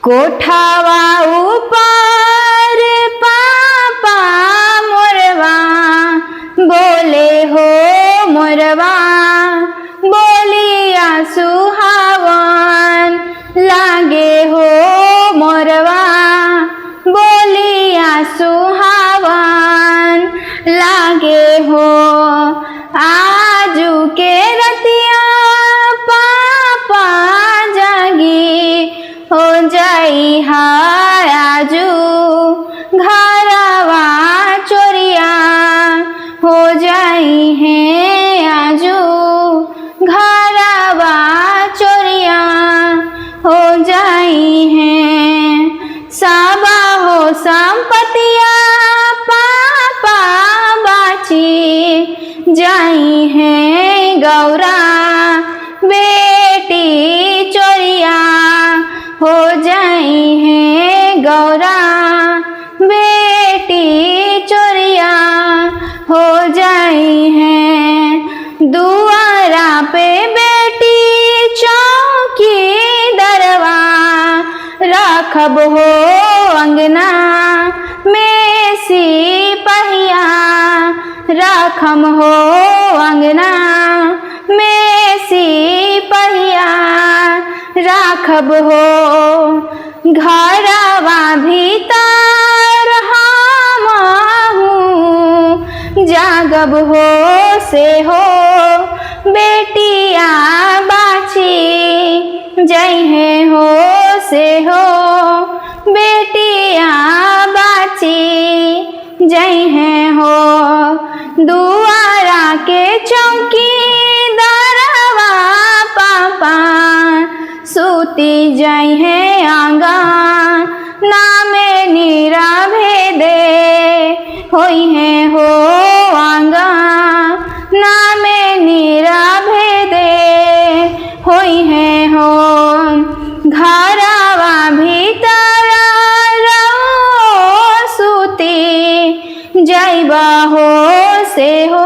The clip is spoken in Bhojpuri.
कोठावा ऊपर पापा मोरवा बोले हो मोरवा बोलिया सुहावन लागे हो मोरवा बोलिया सुहावन लागे हो। आजू के रतिया पापा जागी हो जाई हाय आजू घरवा चोरिया हो जाई है आजू घरवा चोरिया हो जाई है। साबा हो संपतिया पापा बाची जाई है गौरा बेटी चोरिया हो जाई है गौरा बेटी चोरिया हो जाई है। दुआरा पे बेटी चौकी दरवा राखब हो अंगना में सिपहिया राखम हो अंगना में सिपहिया राखब हो। घरवा भीतर हमहू जागब हो से हो बेटिया बाची जइहे हो से हो बेटिया बाची जइहे हो। दुआरा के चौकी दरवा पापा सूती जइहे आंगन नामे नीरा भेदे होई है हो आंगन नामे नीरा भेदे होई है हो। घरवा भीतर रहो सूती जइबा हो से हो